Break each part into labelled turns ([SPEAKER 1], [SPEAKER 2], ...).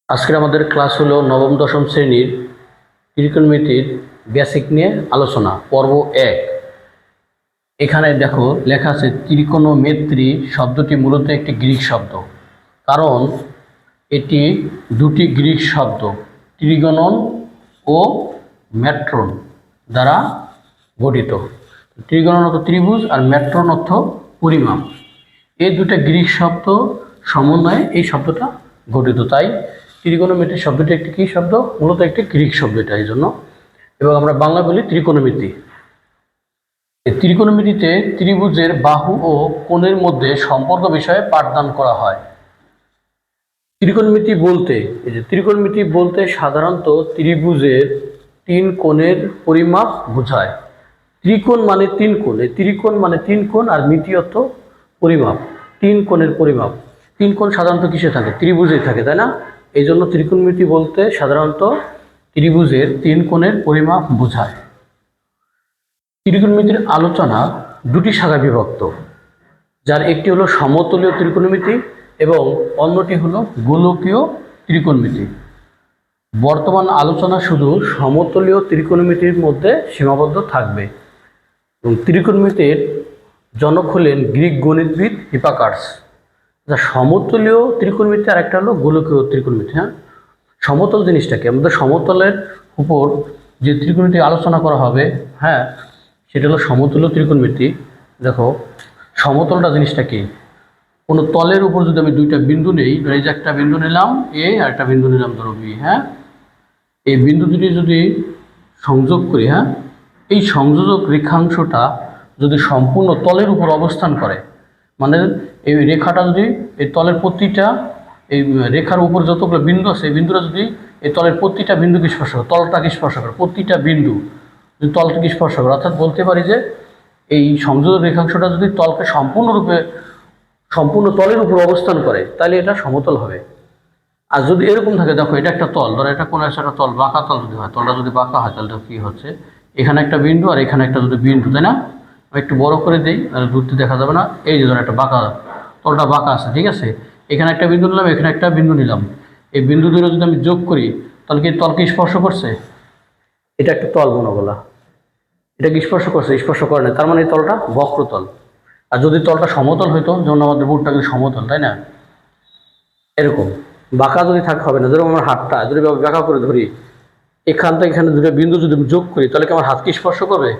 [SPEAKER 1] আজকের আমাদের ক্লাস হলো নবম দশম শ্রেণীর ত্রিকোণমিতির বেসিক নিয়ে আলোচনা পর্ব 1। এখানে দেখো লেখা আছে ত্রিকোণমিতি শব্দটি মূলত একটি গ্রিক শব্দ, কারণ এটি দুটি গ্রিক শব্দ ট্রিগোনন ও মেট্রন দ্বারা গঠিত। ট্রিগোনন অর্থ ত্রিভুজ আর মেট্রন অর্থ পরিমাপ। এই দুটো গ্রিক শব্দ সমন্বয়ে এই শব্দটা গঠিত, তাই ত্রিকোণমিতি শব্দটি একটি কী শব্দ? মূলত একটি গ্রিক শব্দ এটা, এই জন্য। এবং আমরা বাংলা বলি ত্রিকোণমিতি। এই ত্রিকোণমিতিতে ত্রিভুজের বাহু ও কোণের মধ্যে সম্পর্ক বিষয়ে পাঠদান করা হয়। ত্রিকোণমিতি বলতে ত্রিকোণমিতি বলতে সাধারণত ত্রিভুজের তিন কোণের পরিমাপ বোঝায়। ত্রিকোণ মানে তিন কোণ, ত্রিকোণ মানে তিন কোণ, আর মিতি অর্থ পরিমাপ, তিন কোণের পরিমাপ। তিন কোণ সাধারণত কিসে থাকে? ত্রিভুজে থাকে, তাই না? এই জন্য ত্রিকোণমিতি বলতে সাধারণত ত্রিভুজের তিন কোণের পরিমাপ বোঝায়। ত্রিকোণমিতির আলোচনা দুটি শাখায় বিভক্ত, যার একটি হলো সমতলীয় ত্রিকোণমিতি এবং অন্যটি হলো গোলকীয় ত্রিকোণমিতি। বর্তমান আলোচনা শুধু সমতলীয় ত্রিকোণমিতির মধ্যে সীমাবদ্ধ থাকবে। এবং ত্রিকোণমিতির জনক হলেন গ্রিক গণিতবিদ হিপাকার্স। যা সমতলীয় ত্রিকোণমিতি আর একটা হলো গোলকীয় ত্রিকোণমিতি। হ্যাঁ, সমতল জিনিসটা কি? আমাদের সমতলের উপর যে ত্রিকোণমিতি আলোচনা করা হবে, হ্যাঁ, সেটা হলো সমতলীয় ত্রিকোণমিতি। দেখো সমতলটা জিনিসটা কি? কোনো তলের উপর যদি আমি দুইটা বিন্দু নেই, এই যে একটা বিন্দু নিলাম এ আর একটা বিন্দু নিলাম ধরো বি, হ্যাঁ, এই বিন্দু দুটি যদি সংযোগ করি, হ্যাঁ, এই সংযোজক রেখাংশটা যদি সম্পূর্ণ তলের উপর অবস্থান করে, মানে এই রেখাটা যদি এই তলের প্রতিটা এই রেখার উপর যতগুলো বিন্দু আছে এই বিন্দুটা যদি এই তলের প্রতিটা বিন্দুকে স্পর্শ করে, তলটাকে স্পর্শ করে, প্রতিটা বিন্দু যদি তলটাকে স্পর্শ করে, অর্থাৎ বলতে পারি যে এই সংযোজক রেখাংশটা যদি তলকে সম্পূর্ণ তলের উপর অবস্থান করে, তাহলে এটা সমতল হবে। আর যদি এরকম থাকে, দেখো এটা একটা তল, ধরো এটা কোনো একটা তল, বাঁকা তল যদি হয়, তলটা যদি বাঁকা হয় তাহলে কী হচ্ছে? এখানে একটা বিন্দু আর এখানে একটা যদি বিন্দু, তাই না? আমি একটু বড় করে দিই, তাহলে দূরতে দেখা যাবে না। এই যে ধরো একটা বাঁকা, তলটা বাঁকা আছে, ঠিক আছে? এখানে একটা বিন্দু নিলাম, এখানে একটা বিন্দু নিলাম, এই বিন্দু দুটো যদি আমি যোগ করি তাহলে কি তলকে স্পর্শ করছে? এটা একটা তল মনে বলা, এটা কি স্পর্শ করছে? স্পর্শ করে না, তার মানে এই তলটা বক্রতল। আর যদি তলটা সমতল হইতো, যেমন আমাদের বুটটা কিন্তু সমতল, তাই না? এরকম বাঁকা যদি থাকে হবে না। যেরকম আমার হাতটা যদি বাঁকা করে ধরি, এখান থেকে এখানে দুটো বিন্দু যদি যোগ করি তাহলে কি আমার হাতকে স্পর্শ করবে?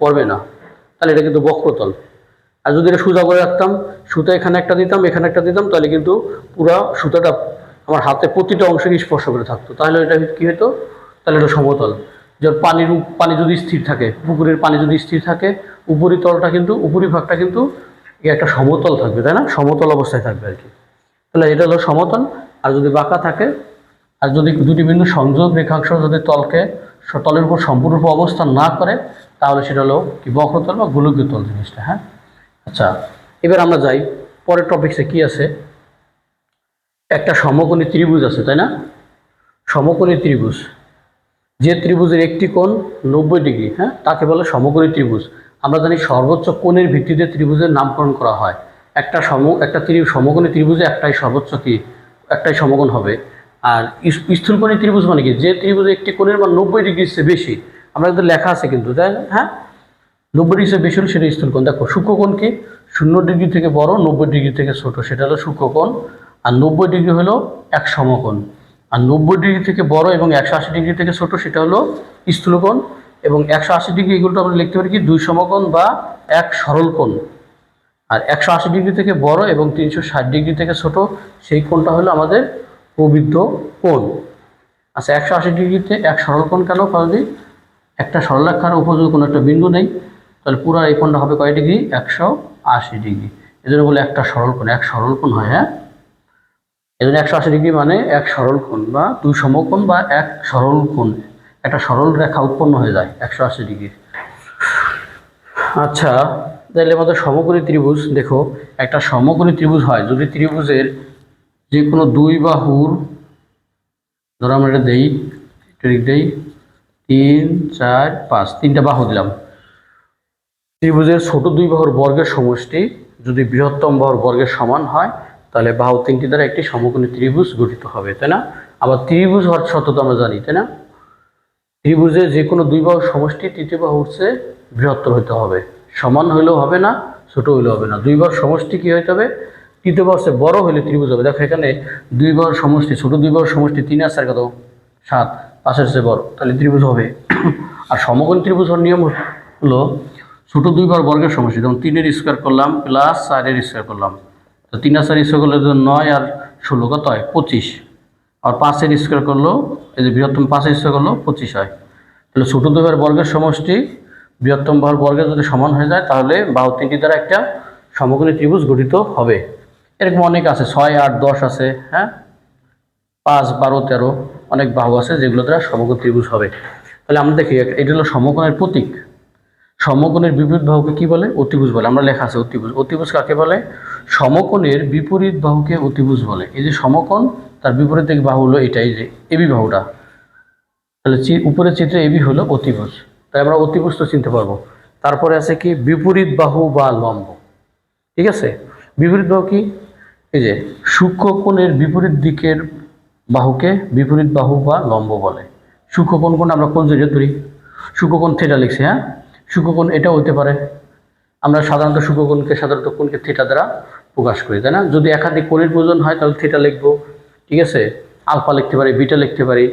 [SPEAKER 1] করবে না, তাহলে এটা কিন্তু বক্রতল। আর যদি এটা সোজা করে রাখতাম, সুতা এখানে একটা দিতাম এখানে একটা দিতাম, তাহলে কিন্তু পুরো সুতাটা আমার হাতে প্রতিটা অংশকে স্পর্শ করে থাকতো, তাহলে এটা কী হতো? তাহলে এটা সমতল। যেমন পানি যদি স্থির থাকে, পুকুরের পানি যদি স্থির থাকে, উপরিতলটা কিন্তু উপরিভাগটা কিন্তু একটা সমতল থাকবে, তাই না? সমতল অবস্থায় থাকবে আর কি। তাহলে এটা হলো সমতল। আর যদি বাঁকা থাকে, আর যদি দুটি বিন্দু সংযোগ রেখাংশ যদি তলের উপর সম্পূর্ণরূপে অবস্থান না করে, তাহলে সেটা হলো কি? বক্রতল বা গোলকীয় তল জিনিসটা। হ্যাঁ, আচ্ছা, এবার আমরা যাই পরের টপিকসে। কি আছে? একটা সমকোণী ত্রিভুজ আছে, তাই না? সমকোণী ত্রিভুজ, যে ত্রিভুজের একটি কোণ 90 ডিগ্রি, হ্যাঁ, তাকে বলে সমকোণী ত্রিভুজ। আমরা জানি সর্বোচ্চ কোণের ভিত্তিতে ত্রিভুজের নামকরণ করা হয়। একটা সমকোণী ত্রিভুজে একটাই সর্বোচ্চ কি? একটাই সমকোণ হবে। আর স্থূলকোণী ত্রিভুজ মানে কি? যে ত্রিভুজে একটি কোণের মান 90 ডিগ্রির চেয়ে বেশি। আমরা কিন্তু লেখা আছে কিন্তু, তাই না? হ্যাঁ, 90 ডিগ্রি চেয়ে বেশি হলে সেটা স্থূলকোণ। দেখো সূক্ষ্মকোণ কি? 0 ডিগ্রি থেকে বড়, 90 ডিগ্রি থেকে ছোট, সেটা হলো সূক্ষ্মকোণ। আর 90 ডিগ্রি হলো এক সমকোণ। আর 90 ডিগ্রি থেকে বড় এবং 180 ডিগ্রি থেকে ছোট, সেটা হলো স্থূলকোণ। এবং 180 ডিগ্রি এগুলো আমরা লিখতে পারি কি? দুই সমকোণ বা এক সরল কোণ। আর 180 ডিগ্রি থেকে বড় এবং 360 ডিগ্রি থেকে ছোট, সেই কোণটা হলো আমাদের প্রবৃদ্ধ কোণ। আচ্ছা, 180 ডিগ্রিতে এক সরল কোণ কেন? কারণ একটা সরলরেখার উপযোগী কোনো একটা বিন্দু নেই, তাহলে পুরো এই কোণটা হবে কয় ডিগ্রি? 180 ডিগ্রি। এজন্য বলে একটা সরল কোণ, এক সরল কোণ হয়। হ্যাঁ, এজন্য 180 ডিগ্রি মানে এক সরল কোণ বা দুই সমকোণ বা এক সরল কোণ, একটা সরল রেখা উৎপন্ন হয়ে যায় 180 ডিগ্রি। আচ্ছা, তাহলে আমাদের সমকোণী ত্রিভুজ, দেখো একটা সমকোণী ত্রিভুজ হয় যদি ত্রিভুজের যে কোনো দুই বাহুর, ধরো আমরা এটা দেই 3, 4, 5, তিনটা বাহু দিলাম। ত্রিভুজের ছোট দুই বাহুর বর্গের সমষ্টি যদি বৃহত্তম বাহুর বর্গের সমান হয়, তাহলে বাহু তিনটি দ্বারা একটি সমকোণী ত্রিভুজ গঠিত হবে, তাই না? আবার ত্রিভুজ হওয়ার শর্ত তো আমরা জানি, তাই না? ত্রিভুজে যে কোনো দুই বাহুর সমষ্টি তৃতীয় বাহুর চেয়ে বৃহত্তর হতে হবে, সমান হইলেও হবে না, ছোট হইলেও হবে না। দুই বাহুর সমষ্টি কি হইতে হবে? তৃতীয় বাহুর চেয়ে বড় হইলে ত্রিভুজ হবে। দেখো এখানে দুই বাহুর সমষ্টি, ছোট দুই বাহুর সমষ্টি 3 আর 4 কত 7, 5-এর চেয়ে বড়, তাহলে ত্রিভুজ হবে। আর সমকোণ ত্রিভুজ হওয়ার নিয়ম হলো ছোট দুই বাহুর বর্গের সমষ্টি, যেমন 3-এর স্কোয়ার করলাম প্লাস 4-এর স্কোয়ার করলাম, তো 3 আর 4 স্কোয়ার করলে 9 আর 16 কত হয়? 25। আর 5-এর স্কোয়ার করলো, এই যে বৃহত্তম 5-এর স্কোয়ার করলো 25 হয়। তাহলে ছোট দুই বাহুর বর্গের সমষ্টি বৃহত্তম বাহুর বর্গের যদি সমান হয়ে যায়, তাহলে বাহু তিনটি দ্বারা একটা সমকোণী ত্রিভুজ গঠিত হবে। এরকম অনেক আছে, 6, 8, 10 আছে, হ্যাঁ, 5, 12, 13 অনেক বাহু আছে যেগুলো দ্বারা সমকোণ ত্রিভুজ হবে। তাহলে আমরা দেখি এটা হলো সমকোণের প্রতীক। সমকোণের বিপরীত বাহুকে কি বলে? অতিভুজ বলে। আমরা লেখা আছে অতিভুজ। অতিভুজ কাকে বলে? সমকোণের বিপরীত বাহুকে অতিভুজ বলে। এই যে সমকোণ, তার বিপরীত দিক বাহু হলো এটা, এই যে এবি বাহুটা। তাহলে উপরের চিত্রে এবি হলো অতিভুজ, তাই আমরা অতিভুজ তো চিনতে পারবো। তারপরে আছে কি? বিপরীত বাহু বা লম্ব। ঠিক আছে, বিপরীত বাহু কি? এই যে সূক্ষ্মকোণের বিপরীত দিকের বাহুকে বিপরীত বাহু বা লম্ব বলে। সূক্ষ্মকোণ কোণ আমরা কোণ জড়িয়ে ধরি, সূক্ষ্মকোণ থিটা লিখছি, হ্যাঁ, সূক্ষ্মকোণ এটাও হতে পারে। আমরা সাধারণত সূক্ষ্মকোণকে কোণকে থিটা দ্বারা প্রকাশ করি, তাই না? যদি একাধিক কোণের প্রয়োজন হয় তাহলে থিটা লিখবো, ঠিক আছে, আলফা লিখতে পারি, বিটা লিখতে পারি,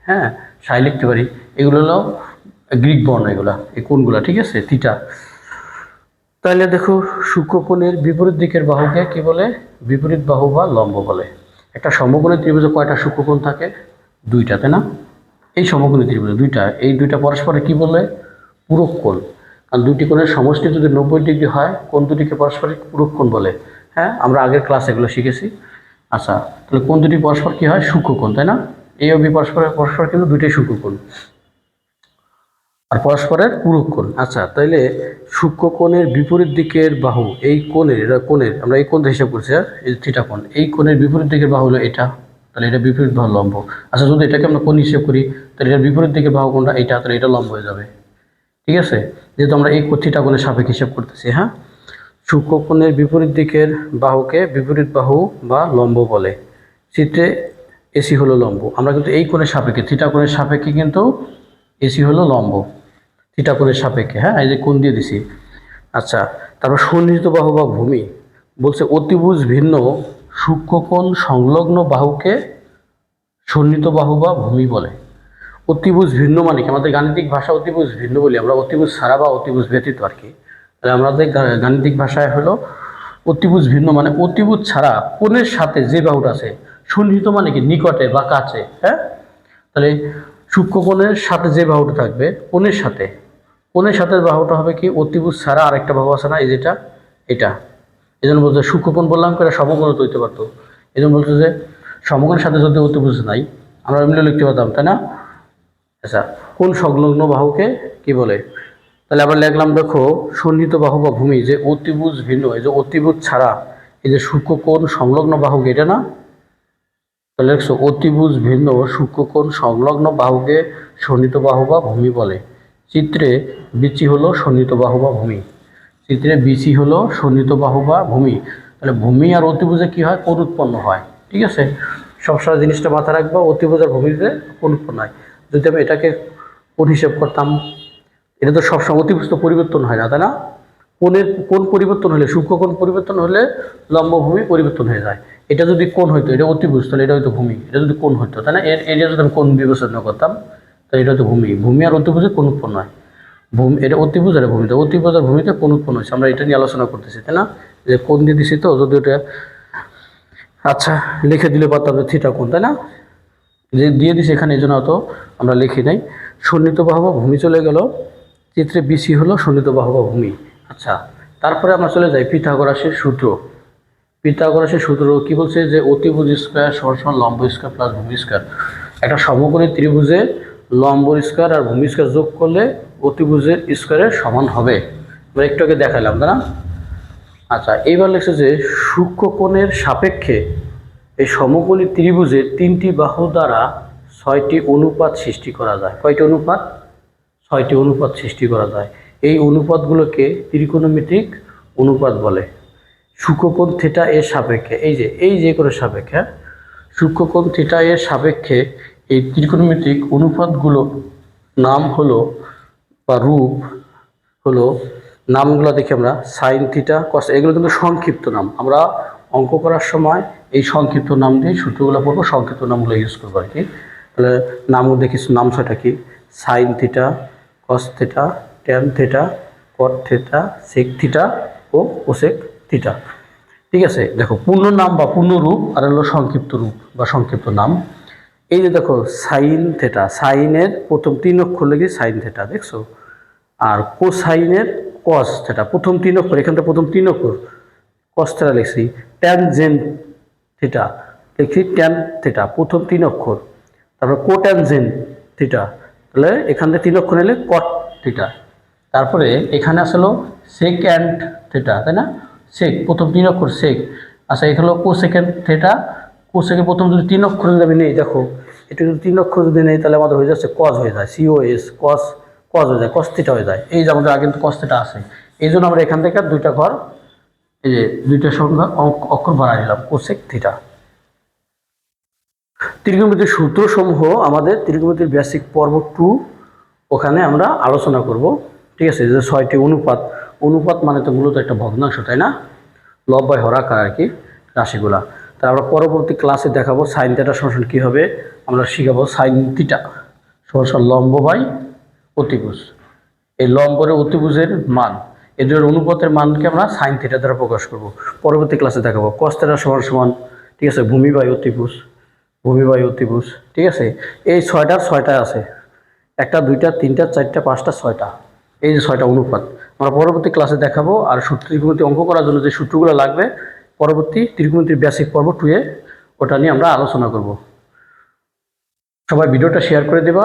[SPEAKER 1] হ্যাঁ, সাই লিখতে পারি। এগুলো হলো গ্রিক বর্ণ, এগুলা এই কোণগুলা, ঠিক আছে, থিটা। তাহলে দেখো সূক্ষ্মকোণের বিপরীত দিকের বাহুকে কি বলে? বিপরীত বাহু বা লম্ব বলে। একটা সমকোণী ত্রিভুজে কয়টা সূক্ষ্মকোণ থাকে? 2টা, তাই না? এই সমকোণী ত্রিভুজে 2টা, এই 2টা পরস্পরে কি বলে? পূরক কোণ। কারণ দুইটি কোণের সমষ্টি যদি 90 ডিগ্রি হয়, কোণ দুটিকে পারস্পরিক পূরক কোণ বলে। হ্যাঁ, আমরা আগের ক্লাসে এগুলো শিখেছি। আচ্ছা, তাহলে কোণ দুটি পরস্পর কি হয়? সূক্ষ্মকোণ, তাই না? এই ও বি পরস্পর কিন্তু দুইটাই সূক্ষ্মকোণ আর পরস্পরের পূরক কোণ। আচ্ছা, তাইলে সূক্ষ্মকোণের বিপরীত দিকের বাহু, এই কোণের, এটা কোণের আমরা এই কোণ হিসাব করছি, এই থিটা কোণ, এই কোণের বিপরীত দিকের বাহু হলো এটা, তাহলে এটা বিপরীত বাহু লম্ব। আচ্ছা, যদি এটাকে আমরা কোণ হিসাব করি, তাহলে এটার বিপরীত দিকের বাহু কোণটা এটা, তাহলে এটা লম্ব হয়ে যাবে। ঠিক আছে, যেহেতু আমরা এই থিটা কোণের সাপেক্ষে হিসাব করতেছি। হ্যাঁ, সূক্ষ্মকোণের বিপরীত দিকের বাহুকে বিপরীত বাহু বা লম্ব বলে। চিত্রে এসি হলো লম্ব। আমরা কিন্তু এই কোণের সাপেক্ষে, থিটা কোণের সাপেক্ষে কিন্তু এসি হলো লম্ব, থিটা কোণের সাপেক্ষে। হ্যাঁ, এই যে কোণ দিয়ে দিছি। আচ্ছা, তারপর সন্নিহিত বাহু বা ভূমি বলছে অতিভুজ ভিন্ন সূক্ষ্মকোণ সংলগ্ন বাহুকে সন্নিহিত বাহু বা ভূমি বলে। অতিভুজ ভিন্ন মানে কি? আমাদের গাণিতিক ভাষা অতিভুজ ভিন্ন বলি আমরা, অতিভুজ ছাড়া বা অতিভুজ ব্যতীত আর কি। তাহলে আমাদের গাণিতিক ভাষায় হলো অতিভুজ ভিন্ন মানে অতিভুজ ছাড়া কোণের সাথে যে বাহুটা আছে। সন্নিহিত মানে কি? নিকটে বা কাছে। হ্যাঁ, তাহলে সূক্ষ্মকোণের সাথে যে বাহুটা থাকবে কোণের সাথে, কোণের সাথে বাহুটা হবে কি? অতিভুজ ছাড়া আরেকটা বাহু আছে না, এই যেটা, এটা। এই জন্য বলছে সূক্ষ্মকোণ বললাম করে সমকোণ তো হইতে পারতো। এই জন্য বলছে যে সমকোণের সাথে যদি অতিভুজ নাই, আমরা এমনি লিখতে পারতাম, তাই না? আচ্ছা, কোণ সংলগ্ন বাহুকে কি বলে? তাহলে আবার লিখলাম, দেখো সন্নিহিত বাহু বা ভূমি যে অতিভুজ ভিন্ন, এই যে অতিভুজ ছাড়া এই যে সূক্ষ্মকোণ সংলগ্ন বাহুকে, এটা না? তাহলে দেখছো অতিভুজ ভিন্ন সূক্ষ্মকোণ সংলগ্ন বাহুকে সন্নিহিত বাহু বা ভূমি বলে। চিত্রে বিচি হলো সন্নিহিত বাহু বা ভূমি। চিত্রে বিচি হলো সন্নিহিত বাহু বা ভূমি। তাহলে ভূমি আর অতিভুজে কি হয়? কোণ উৎপন্ন হয়। ঠিক আছে, সবসময় জিনিসটা মাথায় রাখবো, অতিভুজ আর ভূমিতে কোণ উৎপন্ন হয়। যদি আমি এটাকে কোণ হিসেব করতাম, এটা তো সবসময় অতিভুজ তো পরিবর্তন হয় না, তাই না? কোণ পরিবর্তন হলে, সূক্ষ্মকোণ পরিবর্তন হলে লম্ব ভূমি পরিবর্তন হয়ে যায়। এটা যদি কোণ হইতো, এটা অতিভুজ, তাহলে এটা হয়তো ভূমি। এটা যদি কোণ হইতো, তাই না? এর এরিয়া যদি আমি কোণ বিবেচনা করতাম, তাহলে এটা হয়তো ভূমি। ভূমি আর অতিভুজে কোণ উৎপন্ন হয়। ভূমি, এটা অতিভুজ আর ভূমিতে, অতিভুজ আর ভূমিতে কোণ উৎপন্ন হয়েছে। আমরা এটা নিয়ে আলোচনা করতেছি, তাই না? যে কোণ দিয়ে দিছি তো, যদি ওটা আচ্ছা লিখে দিলে পারতাম যে থিটা কোণ, তাই না? যে দিয়ে দিছি এখানে, এই জন্য অত আমরা লিখি নাই। সন্নিহিত বাহু বা ভূমি চলে গেল। চিত্রে বিসি হলো সন্নিহিত বাহু বা ভূমি। আচ্ছা, তারপরে আমরা চলে যাই পিথাগোরাসের সূত্র। পিথাগোরাসের সূত্র কি বলছে? যে অতিভুজ স্কয়ার সমান লম্ব স্কয়ার প্লাস ভূমি স্কয়ার। একটা সমকোণী ত্রিভুজে লম্ব স্কয়ার আর ভূমি স্কয়ার যোগ করলে অতিভুজের স্কয়ারের সমান হবে। আমরা একটু আগে দেখাইলাম, তাই না? আচ্ছা, এইবার লিখছে যে সূক্ষ্মকোণের সাপেক্ষে এই সমকোণী ত্রিভুজের 3টি বাহু দ্বারা 6টি অনুপাত সৃষ্টি করা যায়। কয়টি অনুপাত? 6টি অনুপাত সৃষ্টি করা যায়। এই অনুপাতগুলোকে ত্রিকোণমিতিক অনুপাত বলে। সূক্ষ্মকোণ থিটা এর সাপেক্ষে, এই যে কোণের সাপেক্ষে, সূক্ষ্মকোণ থিটা এর সাপেক্ষে এই ত্রিকোণমিতিক অনুপাতগুলো নাম হলো বা রূপ হলো, নামগুলো দেখি আমরা সাইন থিটা কস, এগুলো কিন্তু সংক্ষিপ্ত নাম। আমরা অঙ্ক করার সময় এই সংক্ষিপ্ত নাম দিয়ে সূত্রগুলো পড়বো, সংক্ষিপ্ত নামগুলো ইউজ করবো আর কি। তাহলে নামগুলো দেখি, নাম ছয়টা কি, sine theta, cos theta, tan theta, cot theta, sec theta ও কোসেক থিটা। ঠিক আছে, দেখো পূর্ণ নাম বা পূর্ণ রূপ আর হলো সংক্ষিপ্ত রূপ বা সংক্ষিপ্ত নাম। এই যে দেখো সাইন থিটা, সাইনের প্রথম 3 অক্ষর লেগে সাইন থিটা, দেখছো? আর কোসাইনের কস থিটা, প্রথম 3 অক্ষর, এখান থেকে প্রথম 3 অক্ষর কস থিটা লিখছি। ট্যানজেন থিটা লিখছি, ট্যান থিটা প্রথম 3 অক্ষর। তারপর কোট্যানজেন থিটা, তাহলে এখান থেকে 3 অক্ষর নিলে কট থিটা। তারপরে এখানে আসলো সেকেন্ড থিটা, তাই না? সেক প্রথম 3 অক্ষর সেক। আচ্ছা, এখানে হলো কোসেকেন্ড থিটা, কোসেকের প্রথম যদি 3 অক্ষর যদি আমি নেই, দেখো এটা যদি 3 অক্ষর যদি নেই তাহলে আমাদের হয়ে যাচ্ছে কজ হয়ে যায়, সিওএস কস, কজ হয়ে যায়, কস থিটা হয়ে যায়। এই যে আমাদের আগে কিন্তু কস থিটা আছে, এই জন্য আমরা এখান থেকে 2টা ঘর, এই যে 2টা সংখ্যা অক্ষর বাড়াই দিলাম, কোসেক থিটা। ত্রিকোণমিতির সূত্রসমূহ আমাদের ত্রিকোণমিতির বেসিক পর্ব 2 ওখানে আমরা আলোচনা করব। ঠিক আছে, যে 6টি অনুপাত, অনুপাত মানে তো মূলত একটা ভগ্নাংশ, তাই না? লব বাই হরাকার আর কি রাশিগুলা। তা আমরা পরবর্তী ক্লাসে দেখাবো সাইন থিটা সমান কী হবে। আমরা শিখাবো সাইন থিটা সমান লম্ব বাই অতিভুজ। এই লম্বরে অতিভুজের মান, এদের অনুপাতের মানকে আমরা সাইন থিটা দ্বারা প্রকাশ করব। পরবর্তী ক্লাসে দেখাবো কস থিটা সমান সমান, ঠিক আছে, ভূমি বাই অতিভুজ, ভূমি বাই অতিভুজ। ঠিক আছে, এই 6টা আছে, 1টা 2টা 3টা 4টা 5টা 6টা, এই যে 6টা অনুপাত আমরা পরবর্তী ক্লাসে দেখাবো। আর ত্রিকোণমিতি অঙ্ক করার জন্য যে সূত্রগুলো লাগবে পরবর্তী ত্রিকোণমিতির বেসিক পর্ব 2 ওটা নিয়ে আমরা আলোচনা করব। সবাই ভিডিওটা শেয়ার করে দেবা।